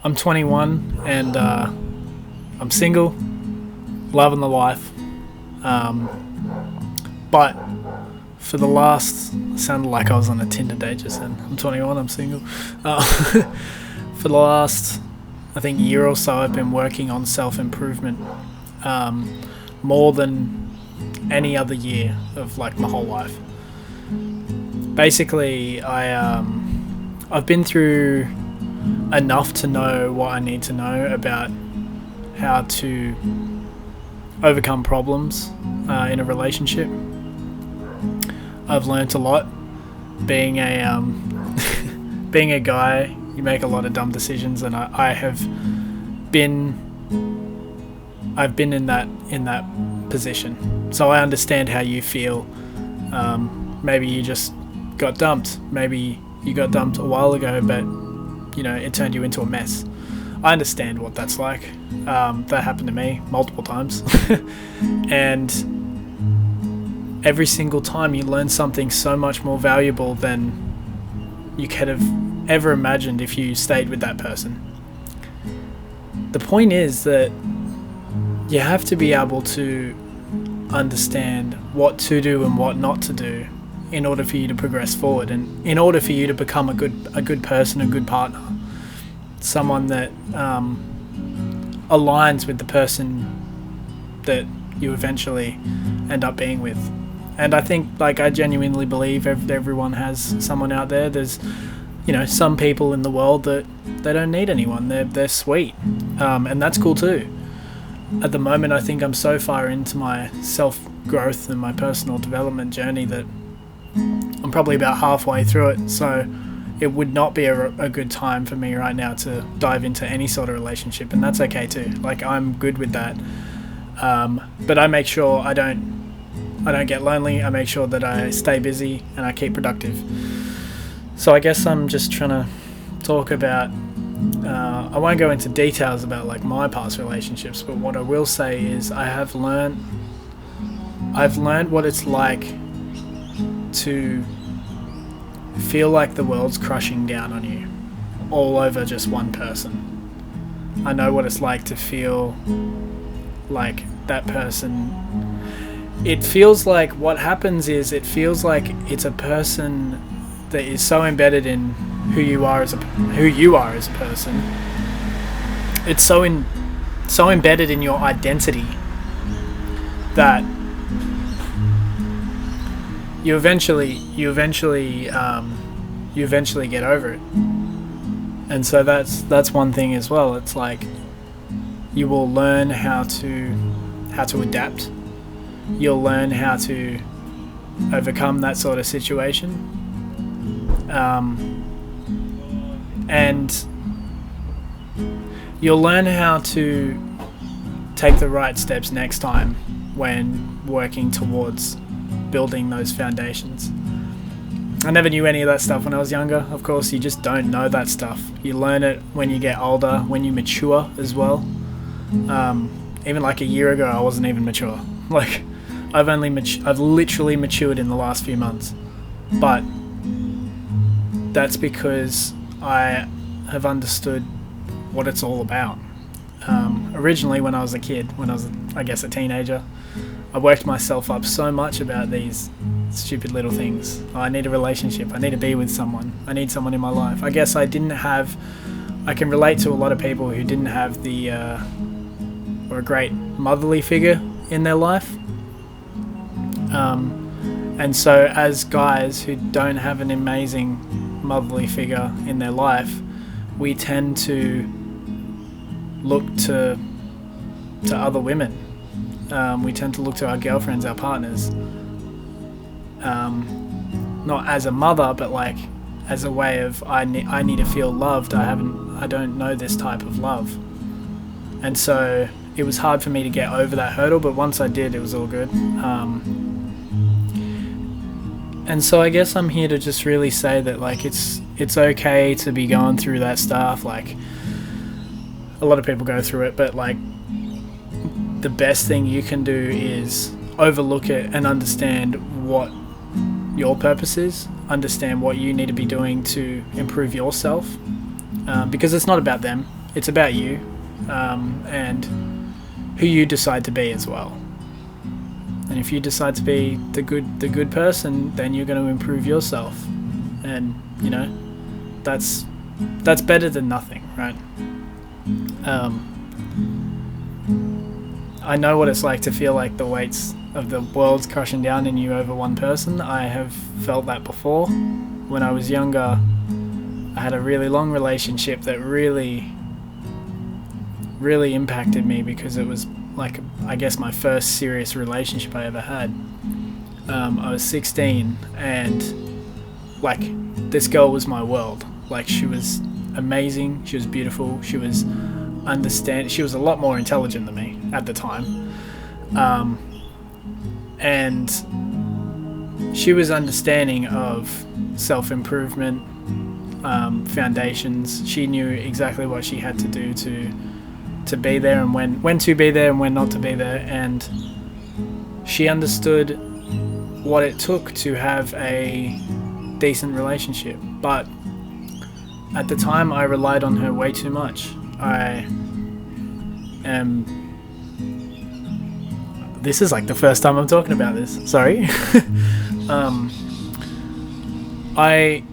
I'm 21 and I'm single, loving the life. But for the last, sounded like I was on a Tinder date just then. I'm 21, I'm single. For the last, I think, year or so, I've been working on self-improvement more than any other year of like my whole life. Basically, I've been through enough to know what I need to know about how to overcome problems in a relationship. I've learnt a lot. Being a being a guy, you make a lot of dumb decisions, and I've been in that position, so I understand how you feel. Maybe you just got dumped. Maybe you got dumped a while ago, but it turned you into a mess. I understand what that's like. That happened to me multiple times. And every single time you learn something so much more valuable than you could have ever imagined if you stayed with that person. The point is that you have to be able to understand what to do and what not to do in order for you to progress forward, and in order for you to become a good person, a good partner, someone that aligns with the person that you eventually end up being with. And I think, I genuinely believe everyone has someone out there. There's some people in the world that they don't need anyone. They're sweet, and that's cool too. At the moment, I think I'm so far into my self-growth and my personal development journey that I'm probably about halfway through it, so it would not be a good time for me right now to dive into any sort of relationship, and that's okay too. I'm good with that, but I make sure I don't get lonely. I make sure that I stay busy and I keep productive. So I guess I'm just trying to talk about, I won't go into details about my past relationships, but what I will say is I've learned what it's like to feel like the world's crushing down on you all over just one person. I know what it's like to feel like that person. It feels like what happens is it feels like it's a person that is so embedded in who you are as a person. It's so embedded in your identity that you eventually get over it. And so that's one thing as well. It's like you will learn how to adapt. You'll learn how to overcome that sort of situation, and you'll learn how to take the right steps next time when working towards building those foundations. I never knew any of that stuff when I was younger. Of course, you just don't know that stuff. You learn it when you get older, when you mature as well. Even a year ago, I wasn't even mature. I've literally matured in the last few months, but that's because I have understood what it's all about. Originally, when I was a kid, when I was, a teenager, I worked myself up so much about these stupid little things. I need a relationship. I need to be with someone. I need someone in my life. I guess I can relate to a lot of people who didn't have or a great motherly figure in their life. And so as guys who don't have an amazing motherly figure in their life, we tend to look to other women. We tend to look to our girlfriends, our partners, not as a mother, but as a way of I need to feel loved. I don't know this type of love, and so it was hard for me to get over that hurdle. But once I did, it was all good. And so I guess I'm here to just really say that it's okay to be going through that stuff. A lot of people go through it, but the best thing you can do is overlook it and understand what your purpose is, understand what you need to be doing to improve yourself, because it's not about them, It's about you, and who you decide to be as well. And if you decide to be the good person, then you're going to improve yourself, and that's better than nothing, right? I know what it's like to feel like the weights of the world's crushing down on you over one person. I have felt that before. When I was younger, I had a really long relationship that really impacted me, because it was like, I guess, my first serious relationship I ever had. I was 16, and like, this girl was my world. Like, she was amazing, she was beautiful, she was a lot more intelligent than me at the time, and she was understanding of self-improvement, foundations. She knew exactly what she had to do to be there, and when to be there and when not to be there, and she understood what it took to have a decent relationship. But at the time, I relied on her way too much. This is like the first time I'm talking about this. Sorry. I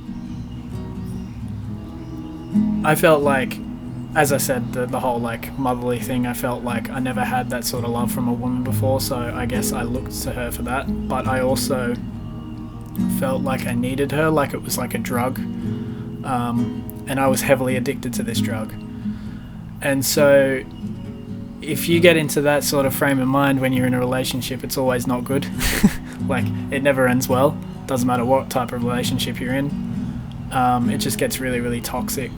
felt like, as I said, the whole like motherly thing, I felt like I never had that sort of love from a woman before, so I guess I looked to her for that. But I also felt like I needed her, like it was like a drug, and I was heavily addicted to this drug. And so if you get into that sort of frame of mind when you're in a relationship, it's always not good. Like, it never ends well. Doesn't matter what type of relationship you're in. It just gets really, really toxic.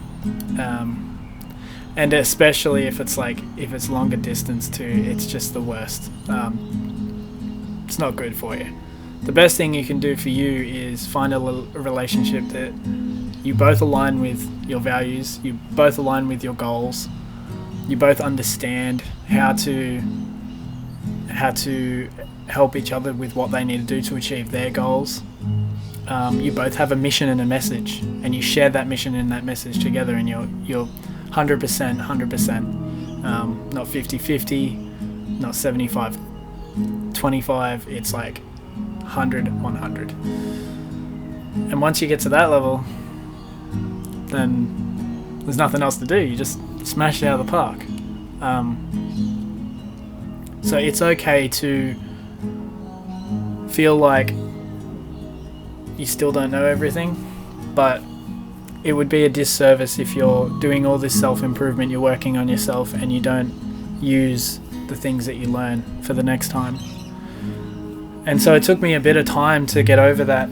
And especially if it's longer distance too, it's just the worst. It's not good for you. The best thing you can do for you is find a relationship that you both align with your values, you both align with your goals, you both understand how to help each other with what they need to do to achieve their goals. You both have a mission and a message, and you share that mission and that message together, and you're 100%, not 50-50, not 75-25, it's like 100-100. And once you get to that level, then there's nothing else to do. You just smash it out of the park. So it's okay to feel like you still don't know everything, but it would be a disservice if you're doing all this self-improvement, you're working on yourself, and you don't use the things that you learn for the next time. And so it took me a bit of time to get over that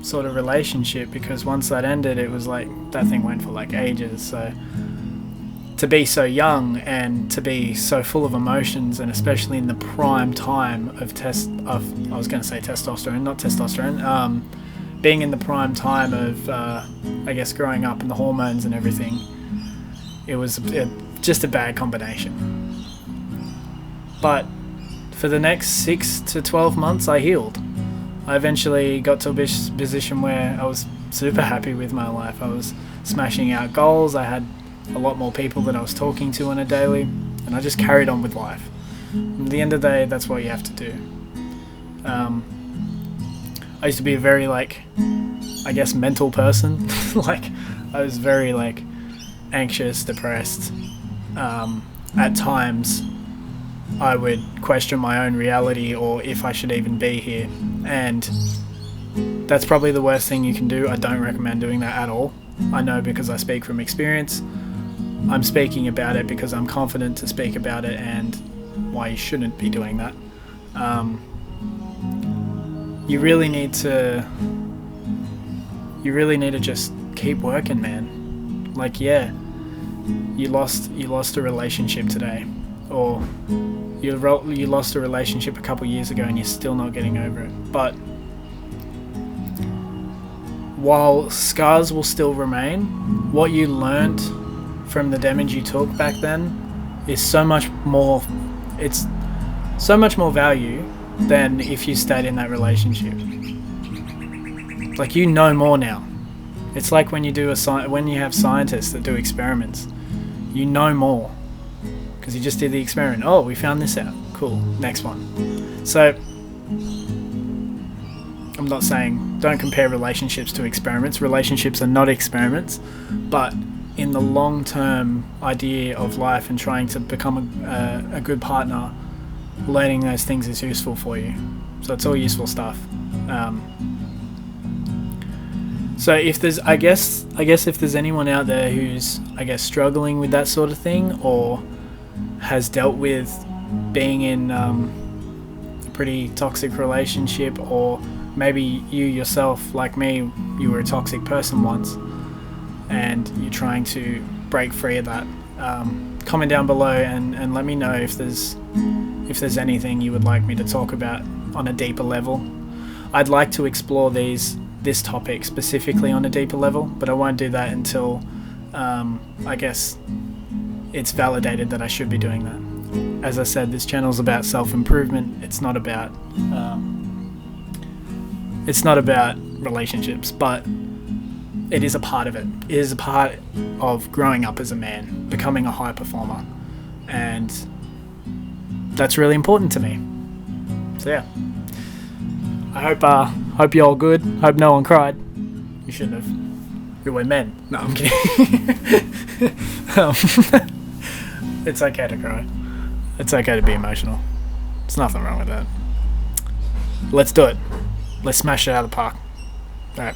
sort of relationship, because once that ended, it was like that thing went for like ages. So to be so young and to be so full of emotions, and especially in the prime time of I was going to say testosterone, not testosterone, being in the prime time of I guess growing up and the hormones and everything, it was just a bad combination. But for the next 6 to 12 months, I healed. I eventually got to a position where I was super happy with my life. I was smashing out goals. I had a lot more people that I was talking to on a daily, and I just carried on with life. At the end of the day, that's what you have to do. I used to be a very, like, I guess, mental person. Like, I was very, like, anxious, depressed. At times, I would question my own reality, or if I should even be here. And that's probably the worst thing you can do. I don't recommend doing that at all. I know, because I speak from experience. I'm speaking about it because I'm confident to speak about it, and why you shouldn't be doing that. You really need to just keep working, man. Like, yeah, you lost a relationship today, or you lost a relationship a couple years ago and you're still not getting over it. But while scars will still remain, what you learned from the damage you took back then is so much more. It's so much more value than if you stayed in that relationship. Like, you know more now. It's like when you have scientists that do experiments, you know more because you just did the experiment. Oh, we found this out. Cool. Next one. So I'm not saying don't compare relationships to experiments. Relationships are not experiments, but in the long-term idea of life and trying to become a good partner, learning those things is useful for you. So it's all useful stuff. So if there's, I guess if there's anyone out there who's, struggling with that sort of thing, or has dealt with being in a pretty toxic relationship, or maybe you yourself, like me, you were a toxic person once, and you're trying to break free of that, comment down below and let me know if there's anything you would like me to talk about on a deeper level. I'd like to explore this topic specifically on a deeper level, but I won't do that until it's validated that I should be doing that. As I said, this channel's about self-improvement. It's not about relationships, but it is a part of it. It is a part of growing up as a man, becoming a high performer, and that's really important to me. So yeah, I hope you're all good. Hope no one cried. You shouldn't have. We're men. No, I'm kidding. It's okay to cry. It's okay to be emotional. There's nothing wrong with that. Let's do it. Let's smash it out of the park. Alright.